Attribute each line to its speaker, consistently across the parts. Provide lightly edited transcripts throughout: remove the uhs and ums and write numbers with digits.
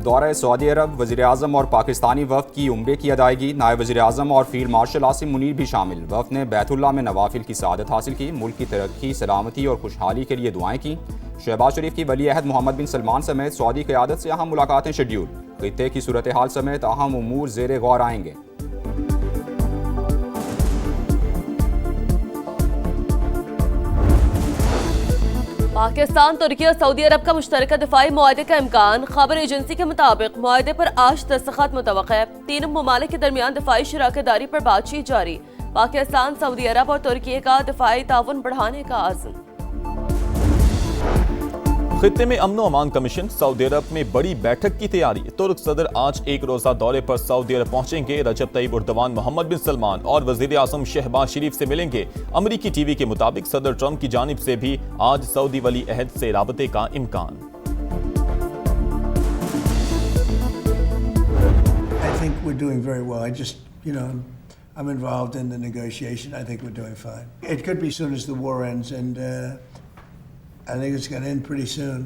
Speaker 1: दौरा सऊदी अरब, वज़ीर-ए-आज़म और पाकिस्तानी वफ़द की उम्रे की अदायगी। नायब वज़ीर-ए-आज़म और फील्ड मार्शल आसिम मुनीर भी शामिल। वफ़द ने बैतुल्लाह में नवाफिल की सआदत हासिल की। मुल्क की तरक्की, सलामती और खुशहाली के लिए दुआएं की। शहबाज शरीफ की वली अहद मोहम्मद बिन सलमान समेत सऊदी क़यादत से अहम मुलाकातें शेड्यूल। खित्ते की सूरत हाल समेत अहम उमूर ज़ेरे गौर आएंगे।
Speaker 2: पाकिस्तान, तुर्की और सऊदी अरब का मुश्तरका दिफाई मुआहदे का इम्कान। खबर एजेंसी के मुताबिक मुआहदे पर आज दस्तखत मुतवक्किल है। तीनों ममालिक के दरमियान दिफाई शराकतदारी पर बातचीत जारी। पाकिस्तान, सऊदी अरब और तुर्की का दिफाई ताउन बढ़ाने का आज़म।
Speaker 3: खित्ते में अमन अमान कमीशन, सऊदी अरब में बड़ी बैठक की तैयारी। तुर्क सदर आज एक रोजा दौरे पर सऊदी अरब पहुंचेंगे। रजब तैयब उर्दवान, मोहम्मद बिन सलमान और वजीर आजम शहबाज शरीफ से मिलेंगे। अमरीकी टीवी के मुताबिक सदर ट्रंप की जानिब से भी आज सऊदी वली अहद से राबते का इम्कान।
Speaker 4: I'm involved in the negotiation. I think we're doing fine. It could be as soon as the war ends, and I think it's going to end pretty soon.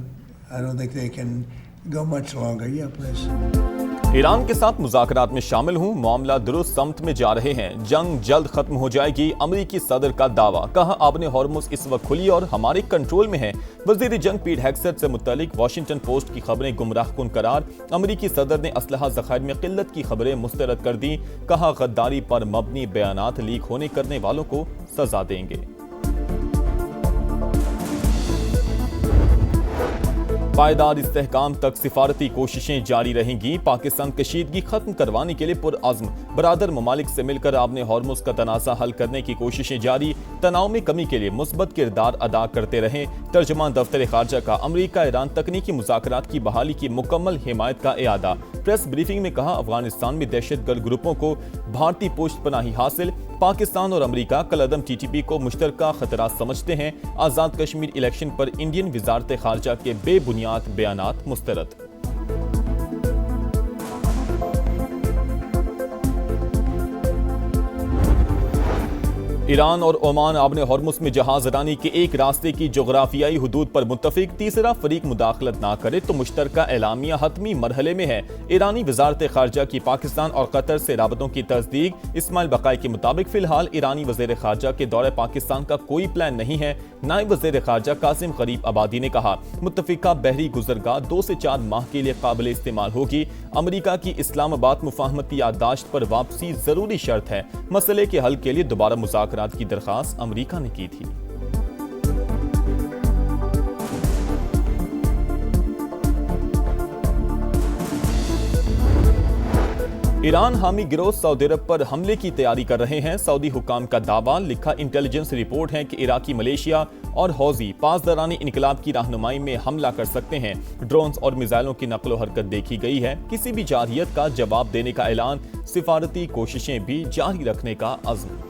Speaker 4: I don't think they can go much longer. Yeah, please.
Speaker 3: Iran के साथ मुज़ाकरात में शामिल हूं, मामला दुरुस्त समत में जा रहे हैं, जंग जल्द खत्म हो जाएगी। अमरीकी सदर का दावा, कहा आबने हॉर्मुज़ इस वक्त खुली और हमारे कंट्रोल में है। वज़ीर जंग पीट हेग्सेट से मुतालिक वॉशिंगटन पोस्ट की खबरें गुमराहकुन करार। अमरीकी सदर ने असलहा ज़खायर में किल्लत की खबरें मुस्तरद कर दी। कहा गद्दारी पर मबनी बयानात लीक होने करने वालों को सजा देंगे। पायदार इस्तेहकाम तक सिफारती कोशिशें जारी रहेंगी। पाकिस्तान कशीदगी खत्म करवाने के लिए पुरअज़्म। बरादर ममालिक से मिलकर आपने हॉर्मुज़ का तनाज़ा हल करने की कोशिशें जारी। तनाव में कमी के लिए मुस्बत किरदार अदा करते रहें। तर्जमान दफ्तर खारजा का अमरीका ईरान तकनीकी मुज़ाकरात की बहाली की मुकम्मल हिमायत का इयादा। प्रेस ब्रीफिंग में कहा अफगानिस्तान में दहशतगर्द ग्रुपों को भारतीय पुष्ट पनाही हासिल। पाकिस्तान और अमरीका कलअदम TTP को मुश्तरका खतरा समझते हैं। आज़ाद कश्मीर इलेक्शन पर इंडियन वजारत खारजा के बेबुनियाद बयानात मुस्तरद। ईरान और ओमान आबने हॉर्मुज़ में जहाज रानी के एक रास्ते की जोग्राफियाई हुदूद पर मुत्तफिक। तीसरा फरीक मुदाखलत ना करे तो मुश्तरका एलामिया हतमी मरहले में है। ईरानी वजारत खारजा की पाकिस्तान और कतर से राबतों की तस्दीक। इस्माइल बकाई के मुताबिक फिलहाल ईरानी वज़ीर खारजा के दौरे पाकिस्तान का कोई प्लान नहीं है। नायब वज़ीर खारजा कासिम गरीब आबादी ने कहा मुत्तफिका बहरी गुजरगाह 2 से 4 माह के लिए काबिल इस्तेमाल होगी। अमरीका की इस्लामाबाद मुफाहमती याददाश्त पर वापसी जरूरी शर्त है। मसले के हल के लिए दोबारा मुज़ाकरात की दरखास्त अमरीका ने की थी। ईरान हामी गिरोह सऊदी अरब पर हमले की तैयारी कर रहे हैं। सऊदी हुकाम का दावा, लिखा इंटेलिजेंस रिपोर्ट है कि इराकी मलेशिया और हौजी पासदारानी इनकलाब की रहनुमाई में हमला कर सकते हैं। ड्रोन्स और मिसाइलों की नकलो हरकत देखी गई है। किसी भी जारहियत का जवाब देने का ऐलान। सिफारती कोशिशें भी जारी रखने का अज़्म।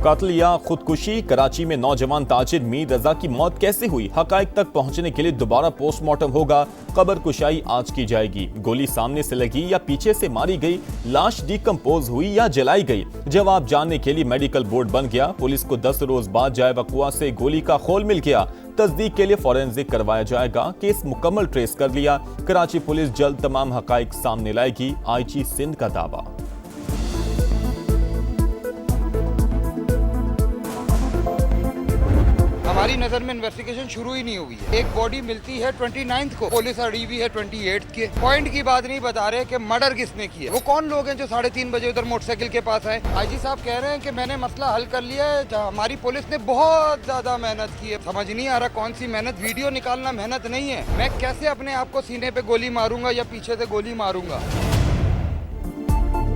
Speaker 3: कत्ल या खुदकुशी, कराची में नौजवान ताजिर मीर रजा की मौत कैसे हुई, हकाइक तक पहुंचने के लिए दोबारा पोस्टमार्टम होगा। कब्र कुशाई आज की जाएगी। गोली सामने से लगी या पीछे से मारी गई, लाश डिकम्पोज हुई या जलाई गई, जवाब जानने के लिए मेडिकल बोर्ड बन गया। पुलिस को 10 रोज बाद जाए वकुआ से गोली का खोल मिल गया। तस्दीक के लिए फोरेंसिक करवाया जाएगा। केस मुकम्मल ट्रेस कर लिया। कराची पुलिस जल्द तमाम हकाइक सामने लाएगी। IG सिंध का दावा।
Speaker 5: हमारी नजर में इन्वेस्टिगेशन शुरू ही नहीं हुई है। एक बॉडी मिलती है 29 को, पुलिस अड़ी हुई है 28 के। पॉइंट की बात नहीं बता रहे कि मर्डर किसने किया। वो कौन लोग हैं जो 3:30 बजे उधर मोटरसाइकिल के पास आए। IG साहब कह रहे हैं कि मैंने मसला हल कर लिया है। हमारी पुलिस ने बहुत ज्यादा मेहनत की है। समझ नहीं आ रहा कौन सी मेहनत। वीडियो निकालना मेहनत नहीं है। मैं कैसे अपने आप को सीने पे गोली मारूंगा या पीछे से गोली मारूंगा।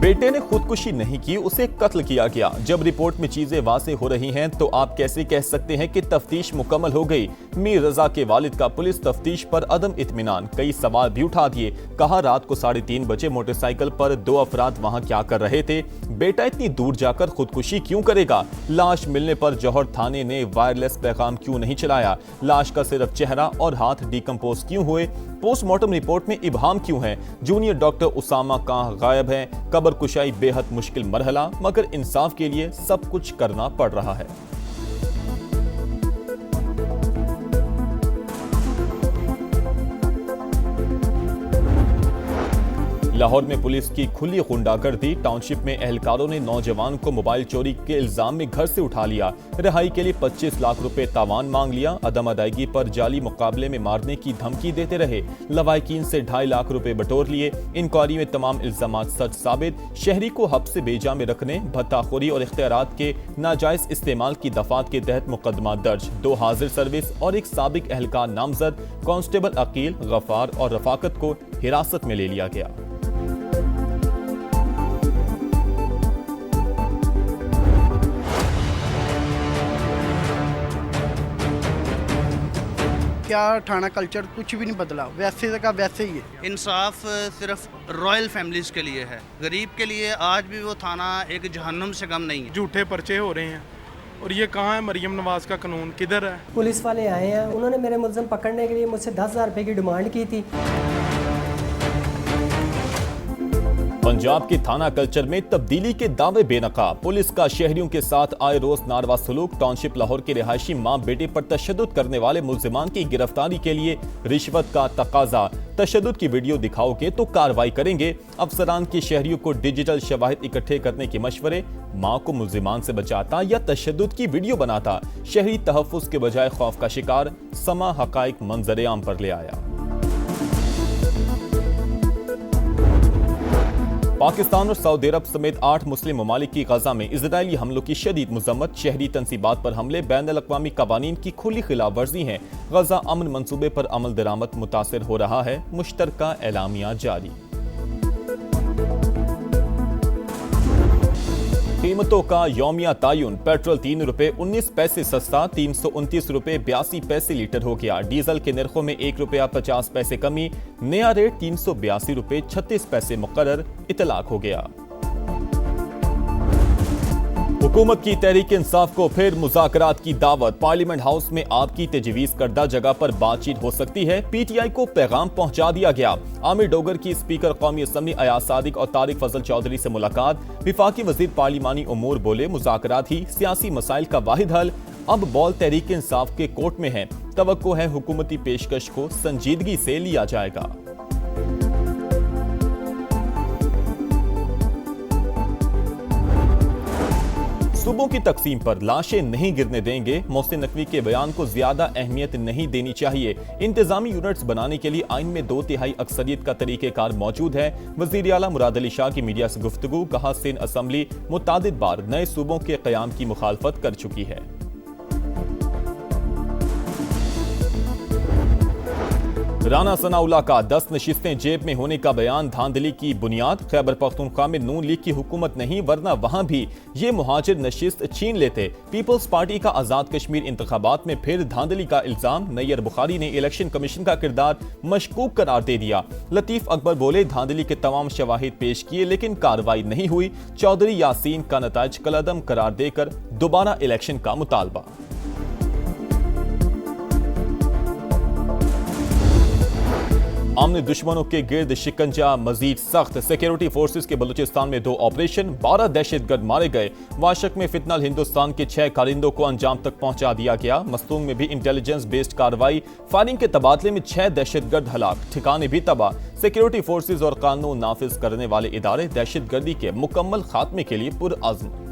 Speaker 3: बेटे ने खुदकुशी नहीं की, उसे कत्ल किया गया। जब रिपोर्ट में चीजें वाज़ेह हो रही हैं तो आप कैसे कह सकते हैं कि तफ्तीश मुकम्मल हो गई। मीर रजा के वालिद का पुलिस तफ्तीश पर अदम इत्मीनान, कई सवाल भी उठा दिए। कहा रात को 3:30 बजे मोटरसाइकिल पर 2 अफराद वहां क्या कर रहे थे। बेटा इतनी दूर जाकर खुदकुशी क्यों करेगा। लाश मिलने पर जौहर थाने ने वायरलेस पैगाम क्यों नहीं चलाया। लाश का सिर्फ चेहरा और हाथ डिकम्पोज क्यों हुए। पोस्टमार्टम रिपोर्ट में इबहाम क्यों है। जूनियर डॉक्टर उसामा कहां गायब है। कब्र कुशाई बेहद मुश्किल मरहला, मगर इंसाफ के लिए सब कुछ करना पड़ रहा है। लाहौर में पुलिस की खुली गुंडागर्दी। टाउनशिप में एहलकारों ने नौजवान को मोबाइल चोरी के इल्जाम में घर से उठा लिया। रिहाई के लिए 25 लाख रुपए तावान मांग लिया। अदम अदायगी पर जाली मुकाबले में मारने की धमकी देते रहे। लवाहिकीन से 2.5 लाख रुपए बटोर लिए। इंक्वायरी में तमाम इल्जाम सच साबित। शहरी को हब्स से बेजा में रखने, भत्ताखोरी और इख्तियारात के नाजायज इस्तेमाल की दफात के तहत मुकदमा दर्ज। 2 हाजिर सर्विस और एक साबिक एहलकार नामजद कांस्टेबल अकील, गफार और रफाकत को हिरासत में ले लिया गया।
Speaker 6: क्या थाना कल्चर कुछ भी नहीं बदला, वैसे का वैसे ही है।
Speaker 7: इंसाफ सिर्फ रॉयल फैमिलीज के लिए है, गरीब के लिए आज भी वो थाना एक जहन्नुम से कम नहीं है।
Speaker 8: झूठे पर्चे हो रहे हैं और ये कहाँ है मरियम नवाज का कानून, किधर है?
Speaker 9: पुलिस वाले आए हैं, उन्होंने मेरे मुल्ज़िम पकड़ने के लिए मुझसे 10,000 रुपये की डिमांड की थी।
Speaker 3: पंजाब के थाना कल्चर में तब्दीली के दावे बेनकाब। पुलिस का शहरियों के साथ आए रोज नारवा सलूक। टाउनशिप लाहौर के रिहायशी मां बेटे पर तशद्दुद करने वाले मुल्जिमान की गिरफ्तारी के लिए रिश्वत का तकाजा। तशद्दुद की वीडियो दिखाओगे तो कार्रवाई करेंगे। अफसरान के शहरियों को डिजिटल शवाहिद इकट्ठे करने के मशवरे। मां को मुल्जिमान से बचाता या तशद्दुद की वीडियो बनाता। शहरी तहफ्फुज के बजाय खौफ का शिकार। समा हकाइक मंजर आम पर ले आया। पाकिस्तान और सऊदी अरब समेत 8 मुस्लिम ममालिक की गजा में इजरायली हमलों की शदीद मजम्मत। शहरी तंसीबात पर हमले बैनुल-अक़वामी कवानीन की खुली खिलाफ वर्जी हैं। गजा अमन मंसूबे पर अमल दरामद मुतासिर हो रहा है। मुश्तरका एलामिया जारी। कीमतों का यौमिया तायुन। पेट्रोल 3 रुपए 19 पैसे सस्ता, 329 रुपए 82 पैसे लीटर हो गया। डीजल के नरखों में 1 रुपया 50 पैसे कमी। नया रेट 382 रुपए 36 पैसे मुकर्रर इतलाक हो गया। हुकूमत की तहरीक इंसाफ को फिर मुज़ाकरात की दावत। पार्लियामेंट हाउस में आपकी तजवीज़ करदा जगह पर बातचीत हो सकती है। पीटीआई को पैगाम पहुंचा दिया गया। आमिर डोगर की स्पीकर कौमी असम्बली अयाज सादिक और तारिक फजल चौधरी से मुलाकात। विफाकी वजीर पार्लिमानी उमूर बोले, मुज़ाकरात ही सियासी मसाइल का वाहिद हल। अब बॉल तहरीक इंसाफ के कोर्ट में है। तवक्को है हुकूमती पेशकश को संजीदगी से लिया जाएगा। सूबों की तकसीम पर लाशें नहीं गिरने देंगे। मोहसिन नकवी के बयान को ज्यादा अहमियत नहीं देनी चाहिए। इंतजामी यूनिट्स बनाने के लिए आइन में 2/3 अक्सरियत का तरीकेकार मौजूद है। वजीर आला मुराद अली शाह की मीडिया से गुफ्तगू। कहा, सिंध असम्बली मुतादिद बार नए सूबों के कयाम की मुखालफत कर चुकी है। राना सनाउल्लाह का 10 नशिस्तें जेब में होने का बयान धांधली की बुनियाद। खैबर पख्तूनख्वा में नून लीग की हुकूमत नहीं, वरना वहां भी ये मुहाजिर नशिस्त छीन लेते। पीपल्स पार्टी का आजाद कश्मीर इंतखाबात में फिर धांधली का इल्जाम। नैयर बुखारी ने इलेक्शन कमीशन का किरदार मशकूक करार दे दिया। लतीफ अकबर बोले, धांधली के तमाम शवाहिद पेश किए लेकिन कार्रवाई नहीं हुई। चौधरी यासीन का नताज कलअदम करार देकर दोबारा इलेक्शन का मुतालबा। आमने दुश्मनों के गिर्द शिकंजा मजीद सख्त। सिक्योरिटी फोर्सेस के बलूचिस्तान में 2 ऑपरेशन, 12 दहशतगर्द मारे गए। वाशक में फितनल हिंदुस्तान के 6 कारिंदों को अंजाम तक पहुंचा दिया गया। मस्तूंग में भी इंटेलिजेंस बेस्ड कार्रवाई। फायरिंग के तबादले में 6 दहशतगर्द हलाक, ठिकाने भी तबाह। सिक्योरिटी फोर्सेस और कानून नाफिज करने वाले इदारे दहशतगर्दी के मुकम्मल खात्मे के लिए पुरअज़्म।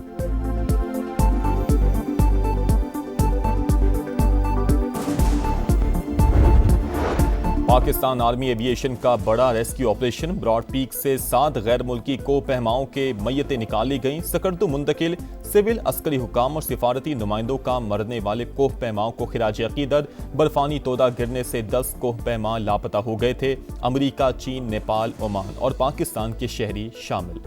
Speaker 3: पाकिस्तान आर्मी एविएशन का बड़ा रेस्क्यू ऑपरेशन। ब्रॉड पीक से 7 गैर मुल्की कोपहमाओं के मय्यतें निकाली गईं। सकर्दू मुंतकिल। सिविल अस्करी हुकाम और सिफारती नुमाइंदों का मरने वाले कोहपहमाओं को खिराज अकीदत। बर्फानी तोदा गिरने से 10 कोहपहमा लापता हो गए थे। अमरीका, चीन, नेपाल, ओमान और पाकिस्तान के शहरी शामिल।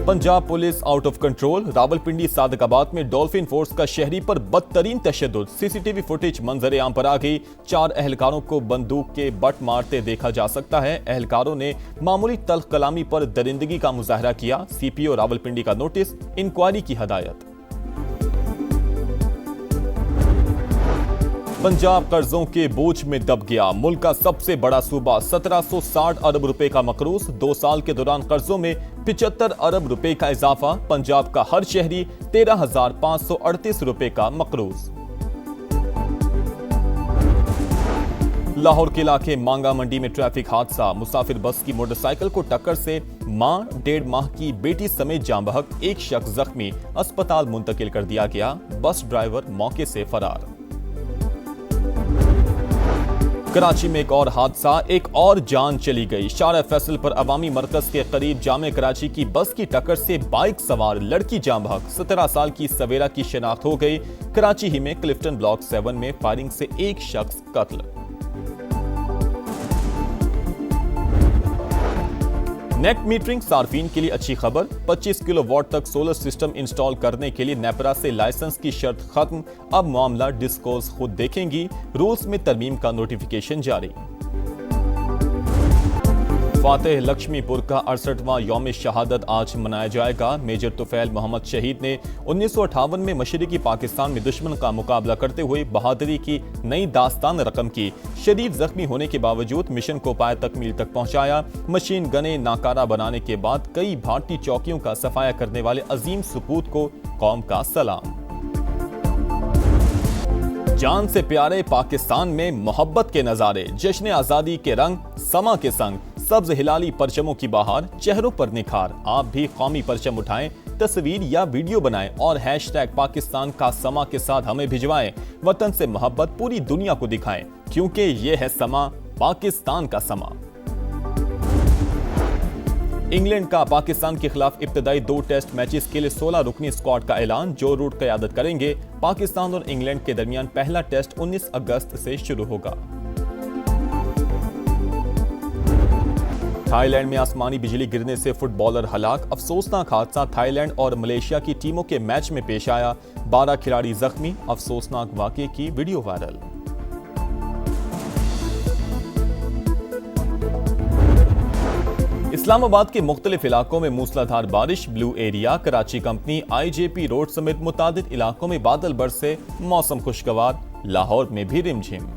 Speaker 3: Punjab police out of control. Rawalpindi Sadiqabad में डॉल्फिन फोर्स का शहरी पर बदतरीन तशद्दुद। सीसीटीवी फुटेज मंजर आम पर आ गई। 4 एहलकारों को बंदूक के बट मारते देखा जा सकता है। एहलकारों ने मामूली तल्ख कलामी पर दरिंदगी का मुजाहरा किया। सीपीओ रावलपिंडी का नोटिस, इंक्वायरी की हदायत। पंजाब कर्जों के बोझ में दब गया। मुल्क का सबसे बड़ा सूबा 1760 अरब रुपए का मकरूज। 2 साल के दौरान कर्जों में 75 अरब रुपए का इजाफा। पंजाब का हर शहरी 13,538 रुपए का मकरूज। लाहौर के इलाके मांगा मंडी में ट्रैफिक हादसा, मुसाफिर बस की मोटरसाइकिल को टक्कर से मां, 1.5 माह की बेटी समेत जाँ बहक एक शख्स जख्मी, अस्पताल मुंतकिल कर दिया गया। बस ड्राइवर मौके से फरार। कराची में एक और हादसा, एक और जान चली गई। शारा फैसल पर अवामी मरकज के करीब जामे कराची की बस की टक्कर से बाइक सवार लड़की जाँ बहक, 17 साल की सवेरा की शिनाख्त हो गई। कराची ही में क्लिफ्टन ब्लॉक 7 में फायरिंग से एक शख्स कत्ल। नेट मीटरिंग सार्फिन के लिए अच्छी खबर, 25 किलोवाट तक सोलर सिस्टम इंस्टॉल करने के लिए नेपरा से लाइसेंस की शर्त खत्म। अब मामला डिस्कोस खुद देखेंगी। रूल्स में तरमीम का नोटिफिकेशन जारी। फातेह लक्ष्मीपुर का 68वां यौम शहादत आज मनाया जाएगा। मेजर तुफैल मोहम्मद शहीद ने 1958 में मशरिकी पाकिस्तान में दुश्मन का मुकाबला करते हुए बहादुरी की नई दास्तान रकम की। शदीद जख्मी होने के बावजूद मिशन को पाए तकमील तक पहुंचाया। मशीन गने नाकारा बनाने के बाद कई भारतीय चौकियों का सफाया करने वाले अजीम सपूत को कौम का सलाम। जान से प्यारे पाकिस्तान में मोहब्बत के नजारे, जश्न आजादी के रंग समा के संग, सब्ज हिलाली परचमों की बहार, चेहरों पर निखार। आप भी कौमी परचम उठाएं, तस्वीर या वीडियो बनाएं और हैशटैग पाकिस्तान का समा के साथ हमें भिजवाएं। वतन से मोहब्बत पूरी दुनिया को दिखाएं, क्योंकि ये है समा, पाकिस्तान का समा। इंग्लैंड का पाकिस्तान के खिलाफ इब्तदाई 2 टेस्ट मैचेस के लिए 16 रुकनी स्क्वाड का ऐलान। जो रूट क़यादत करेंगे। पाकिस्तान और इंग्लैंड के दरमियान पहला टेस्ट 19 अगस्त से शुरू होगा। थाईलैंड में आसमानी बिजली गिरने से फुटबॉलर हलाक, अफसोसनाक हादसा थाईलैंड और मलेशिया की टीमों के मैच में पेश आया। 12 खिलाड़ी जख्मी, अफसोसनाक वाकये की वीडियो वायरल। इस्लामाबाद के मुख्तलिफ इलाकों में मूसलाधार बारिश, blue area. Karachi company, IJP road समेत मुतादिद इलाकों में बादल बरसे, मौसम खुशगवार। लाहौर में भी रिमझिम।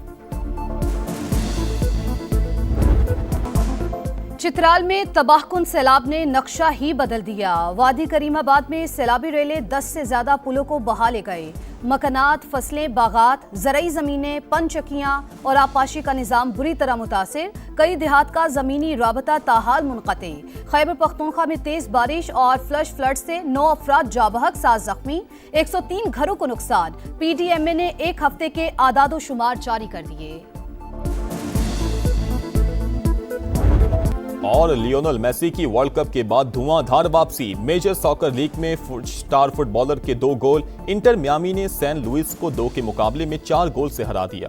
Speaker 10: चित्राल में तबाहकुन सैलाब ने नक्शा ही बदल दिया। वादी करीमाबाद में सैलाबी रेलें 10 से ज्यादा पुलों को बहा ले गए। मकानात, फसलें, बागात, ज़रई ज़मीनें, पनचक्कियाँ और आबपाशी का निज़ाम बुरी तरह मुतासिर। कई देहात का ज़मीनी राबता ताहाल मुनक़ते। खैबर पख्तूनख्वा में तेज़ बारिश और फ्लश फ्लड से 9 अफराद जाबहक, 7 जख्मी, 103 घरों को नुकसान। PDMA ने 1 हफ्ते के आदादो शुमार जारी कर दिए।
Speaker 3: और लियोनेल मेसी की वर्ल्ड कप के बाद धुआंधार वापसी। मेजर सॉकर लीग में स्टार फुटबॉलर के 2 गोल। इंटर मियामी ने सैन लुइस को 2 के मुकाबले में 4 गोल से हरा दिया।